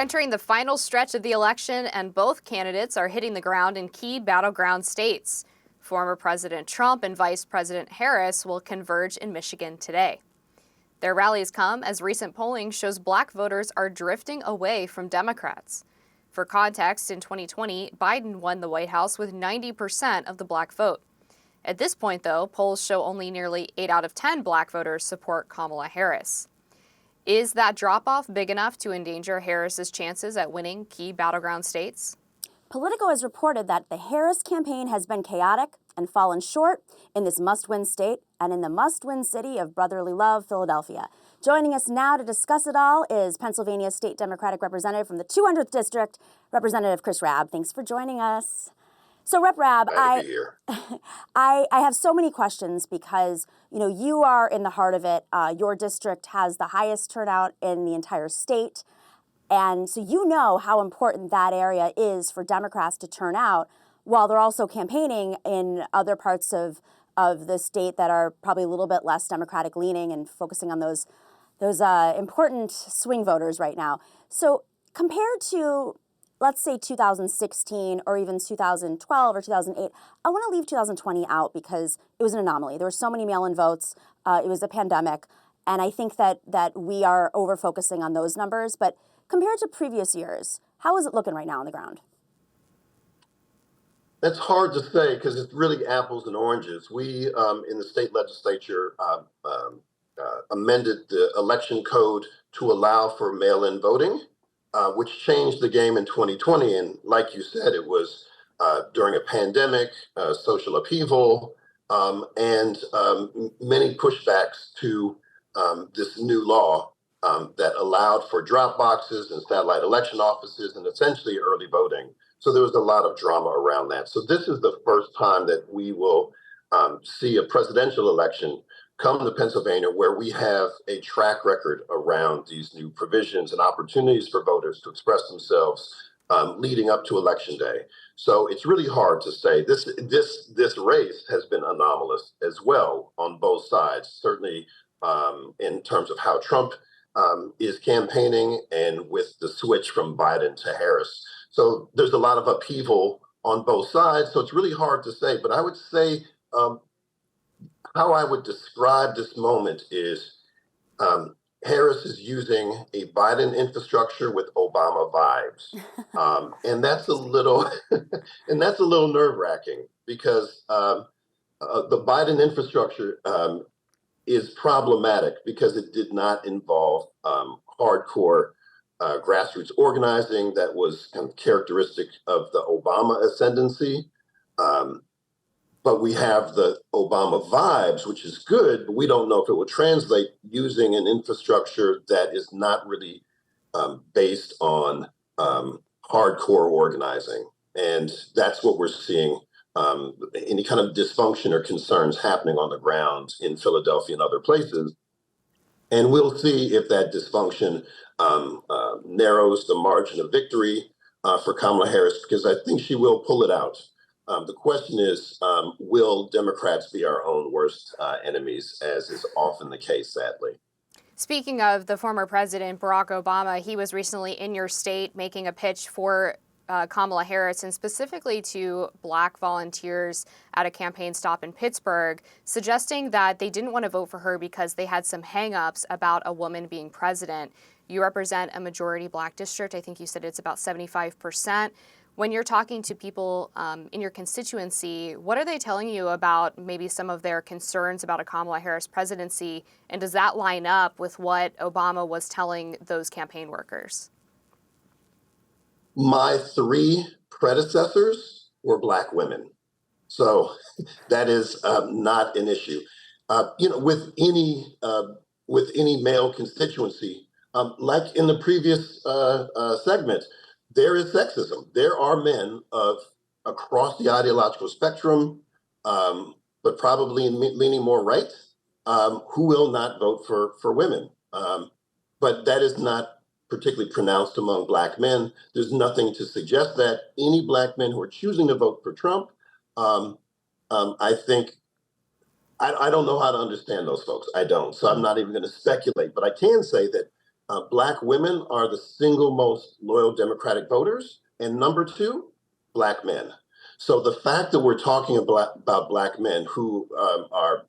entering the final stretch of the election, and both candidates are hitting the ground in key battleground states. Former President Trump and Vice President Harris will converge in Michigan today. Their rallies come as recent polling shows black voters are drifting away from Democrats. For context, in 2020, Biden won the White House with 90% of the black vote. At this point, though, polls show only nearly 8 out of 10 black voters support Kamala Harris. Is that drop-off big enough to endanger Harris's chances at winning key battleground states? Politico has reported that the Harris campaign has been chaotic and fallen short in this must-win state and in the must-win city of brotherly love, Philadelphia. Joining us now to discuss it all is Pennsylvania State Democratic Representative from the 200th District, Representative Chris Rabb. Thanks for joining us. So, Rep. Rabb, I have so many questions because, you are in the heart of it. Your district has the highest turnout in the entire state. And so you know how important that area is for Democrats to turn out while they're also campaigning in other parts of the state that are probably a little bit less Democratic leaning and focusing on those important swing voters right now. So compared to, let's say, 2016 or even 2012 or 2008, I want to leave 2020 out because it was an anomaly. There were so many mail-in votes. It was a pandemic. And I think that we are over-focusing on those numbers. But compared to previous years, how is it looking right now on the ground? That's hard to say because it's really apples and oranges. We, in the state legislature, amended the election code to allow for mail-in voting, which changed the game in 2020. And like you said, it was during a pandemic, social upheaval, and many pushbacks to this new law that allowed for drop boxes and satellite election offices and essentially early voting. So there was a lot of drama around that. So this is the first time that we will see a presidential election come to Pennsylvania where we have a track record around these new provisions and opportunities for voters to express themselves leading up to Election Day. So it's really hard to say. This race has been anomalous as well on both sides, certainly in terms of how Trump is campaigning and with the switch from Biden to Harris. So there's a lot of upheaval on both sides. So it's really hard to say. But I would say how I would describe this moment is Harris is using a Biden infrastructure with Obama vibes, and that's a little nerve-wracking because the Biden infrastructure is problematic because it did not involve hardcore grassroots organizing that was kind of characteristic of the Obama ascendancy. But we have the Obama vibes, which is good, but we don't know if it will translate using an infrastructure that is not really based on hardcore organizing. And that's what we're seeing, any kind of dysfunction or concerns happening on the ground in Philadelphia and other places. And we'll see if that dysfunction narrows the margin of victory for Kamala Harris, because I think she will pull it out. The question is, will Democrats be our own worst enemies, as is often the case, sadly? Speaking of the former president, Barack Obama, he was recently in your state making a pitch for Kamala Harris and specifically to black volunteers at a campaign stop in Pittsburgh, suggesting that they didn't want to vote for her because they had some hang-ups about a woman being president. You represent a majority black district. I think you said it's about 75%. When you're talking to people in your constituency, what are they telling you about maybe some of their concerns about a Kamala Harris presidency? And does that line up with what Obama was telling those campaign workers? My 3 predecessors were black women. So that is not an issue. With any male constituency, like in the previous segment, there is sexism. There are men across the ideological spectrum, but probably leaning more right, who will not vote for women. But that is not particularly pronounced among black men. There's nothing to suggest that any black men who are choosing to vote for Trump, I think, I don't know how to understand those folks. I don't. So I'm not even going to speculate. But I can say that Black women are the single most loyal Democratic voters, and number two, Black men. So the fact that we're talking about Black men who are,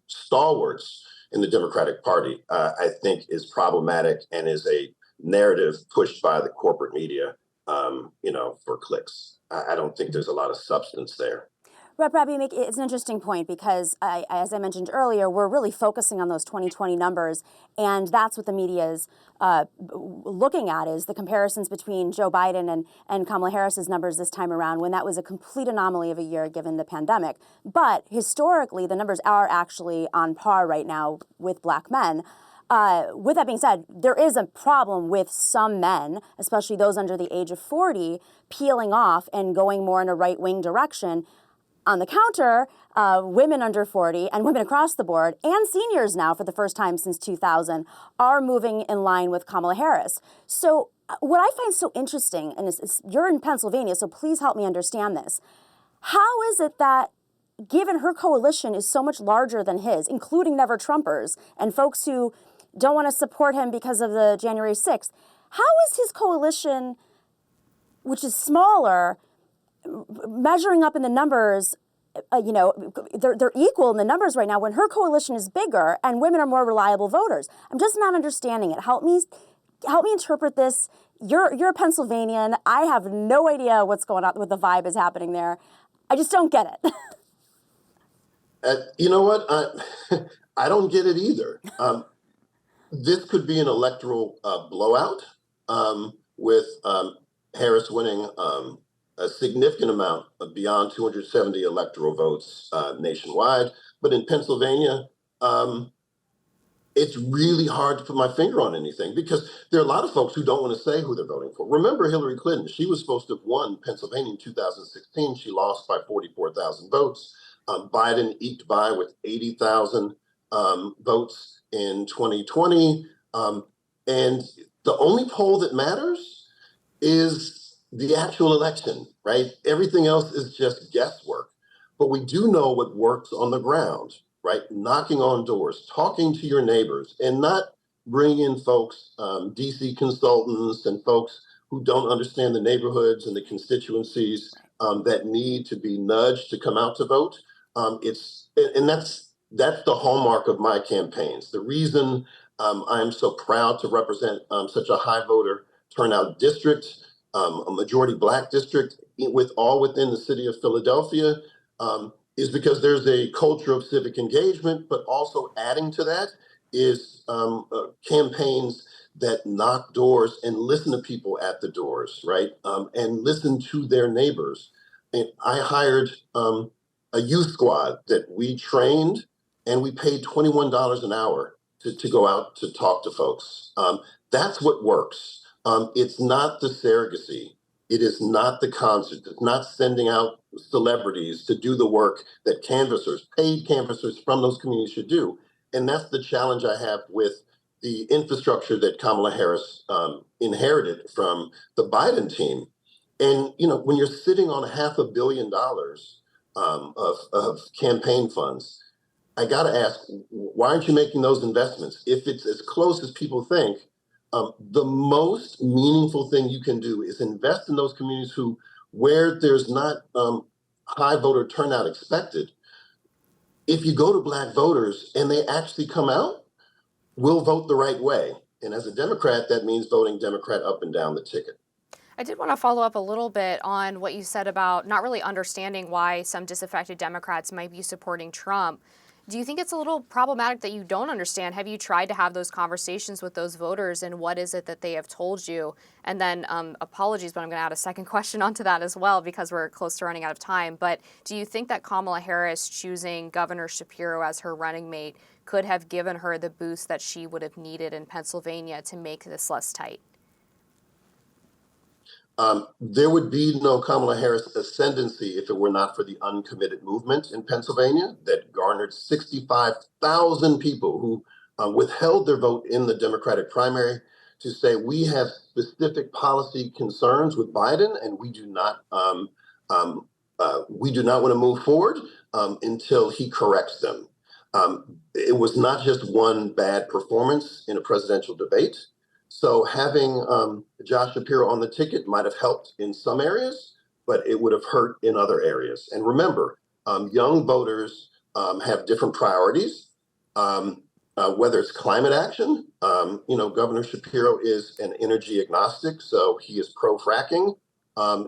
stalwarts in the Democratic Party, I think is problematic and is a narrative pushed by the corporate media, for clicks. I don't think there's a lot of substance there. Rep. Rabb, it's an interesting point because, as I mentioned earlier, we're really focusing on those 2020 numbers, and that's what the media is looking at, is the comparisons between Joe Biden and Kamala Harris's numbers this time around, when that was a complete anomaly of a year given the pandemic. But historically, the numbers are actually on par right now with Black men. With that being said, there is a problem with some men, especially those under the age of 40, peeling off and going more in a right-wing direction. On the counter, women under 40 and women across the board, and seniors now for the first time since 2000, are moving in line with Kamala Harris. So what I find so interesting, and you're in Pennsylvania, so please help me understand this. How is it that, given her coalition is so much larger than his, including Never Trumpers and folks who don't want to support him because of the January 6th, how is his coalition, which is smaller, measuring up in the numbers? They're equal in the numbers right now when her coalition is bigger and women are more reliable voters. I'm just not understanding it. Help me interpret this. You're a Pennsylvanian. I have no idea what's going on, what the vibe is happening there. I just don't get it. You know what? I don't get it either. This could be an electoral blowout, with Harris winning a significant amount of beyond 270 electoral votes nationwide. But in Pennsylvania, it's really hard to put my finger on anything because there are a lot of folks who don't want to say who they're voting for. Remember Hillary Clinton, she was supposed to have won Pennsylvania in 2016. She lost by 44,000 votes. Biden eked by with 80,000 votes in 2020. And the only poll that matters is the actual election, right? Everything else is just guesswork. But we do know what works on the ground, right? Knocking on doors, talking to your neighbors, and not bringing in folks, DC consultants and folks who don't understand the neighborhoods and the constituencies that need to be nudged to come out to vote. That's the hallmark of my campaigns. The reason I'm so proud to represent such a high voter turnout district, a majority Black district, within the city of Philadelphia, is because there's a culture of civic engagement, but also adding to that is campaigns that knock doors and listen to people at the doors, right? And listen to their neighbors. And I hired a youth squad that we trained, and we paid $21 an hour to go out to talk to folks. That's what works. It's not the surrogacy. It is not the concert. It's not sending out celebrities to do the work that paid canvassers from those communities should do. And that's the challenge I have with the infrastructure that Kamala Harris inherited from the Biden team. And, when you're sitting on $500 million of campaign funds, I got to ask, why aren't you making those investments? If it's as close as people think, the most meaningful thing you can do is invest in those communities where there's not high voter turnout expected. If you go to Black voters and they actually come out, we'll vote the right way. And as a Democrat, that means voting Democrat up and down the ticket. I did want to follow up a little bit on what you said about not really understanding why some disaffected Democrats might be supporting Trump. Do you think it's a little problematic that you don't understand? Have you tried to have those conversations with those voters, and what is it that they have told you? And then apologies, but I'm going to add a second question onto that as well because we're close to running out of time. But do you think that Kamala Harris choosing Governor Shapiro as her running mate could have given her the boost that she would have needed in Pennsylvania to make this less tight? There would be no Kamala Harris ascendancy if it were not for the uncommitted movement in Pennsylvania that garnered 65,000 people who withheld their vote in the Democratic primary to say we have specific policy concerns with Biden and we do not want to move forward until he corrects them. It was not just one bad performance in a presidential debate. So having Josh Shapiro on the ticket might have helped in some areas, but it would have hurt in other areas. And remember, young voters have different priorities. Whether it's climate action, Governor Shapiro is an energy agnostic, so he is pro-fracking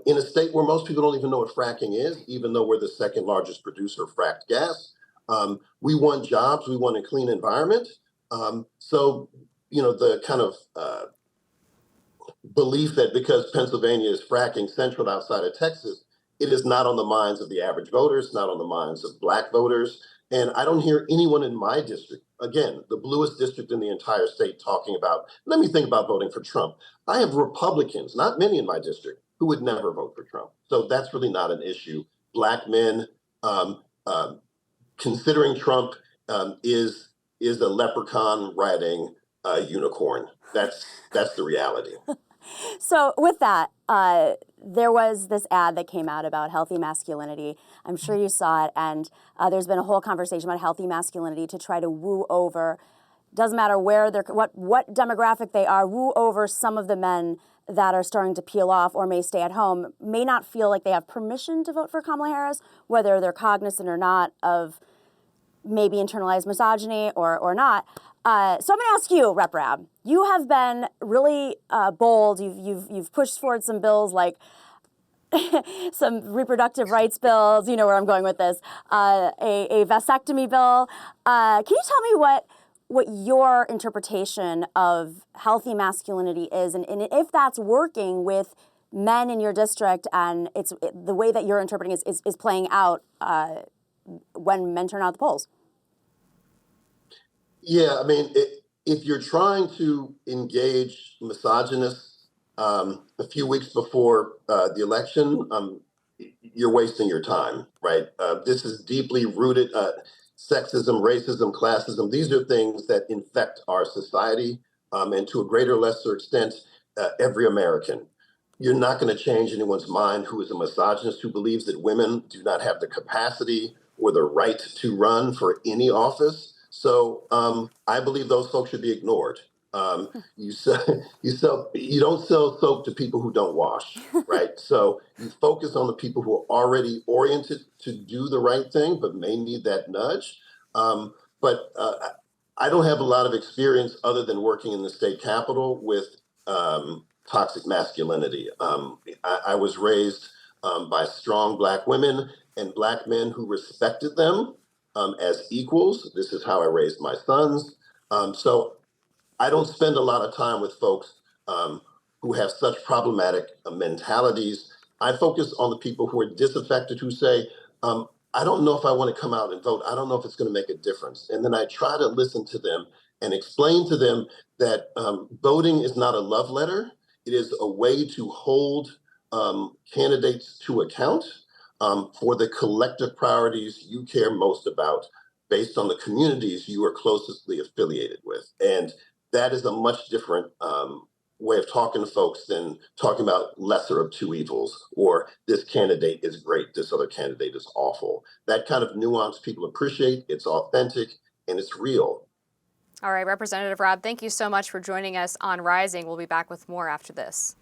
in a state where most people don't even know what fracking is, even though we're the second largest producer of fracked gas. We want jobs, we want a clean environment. The kind of belief that because Pennsylvania is fracking central outside of Texas, it is not on the minds of the average voters, not on the minds of Black voters. And I don't hear anyone in my district, again, the bluest district in the entire state, talking about, let me think about voting for Trump. I have Republicans, not many in my district, who would never vote for Trump. So that's really not an issue. Black men considering Trump is a leprechaun riding a unicorn. That's the reality. So with that, there was this ad that came out about healthy masculinity. I'm sure you saw it, and there's been a whole conversation about healthy masculinity to try to woo over, doesn't matter where they're, what demographic they are, woo over some of the men that are starting to peel off or may stay at home, may not feel like they have permission to vote for Kamala Harris, whether they're cognizant or not of maybe internalized misogyny or not. So I'm going to ask you, Rep. Rabb. You have been really bold. You've pushed forward some bills like some reproductive rights bills. You know where I'm going with this. A vasectomy bill. Can you tell me what your interpretation of healthy masculinity is, and if that's working with men in your district, and the way that you're interpreting is playing out when men turn out the polls? Yeah, I mean, if you're trying to engage misogynists a few weeks before the election, you're wasting your time, right? This is deeply rooted sexism, racism, classism. These are things that infect our society, and to a greater or lesser extent, every American. You're not going to change anyone's mind who is a misogynist, who believes that women do not have the capacity or the right to run for any office. So I believe those folks should be ignored. You don't sell soap to people who don't wash, right? So you focus on the people who are already oriented to do the right thing, but may need that nudge. But I don't have a lot of experience other than working in the state capitol with toxic masculinity. I was raised by strong Black women and Black men who respected them as equals. This is how I raised my sons. So I don't spend a lot of time with folks who have such problematic mentalities. I focus on the people who are disaffected, who say, I don't know if I want to come out and vote. I don't know if it's going to make a difference. And then I try to listen to them and explain to them that voting is not a love letter. It is a way to hold candidates to account for the collective priorities you care most about based on the communities you are closely affiliated with. And that is a much different way of talking to folks than talking about lesser of two evils, or this candidate is great, this other candidate is awful. That kind of nuance people appreciate, it's authentic, and it's real. All right, Representative Rabb, thank you so much for joining us on Rising. We'll be back with more after this.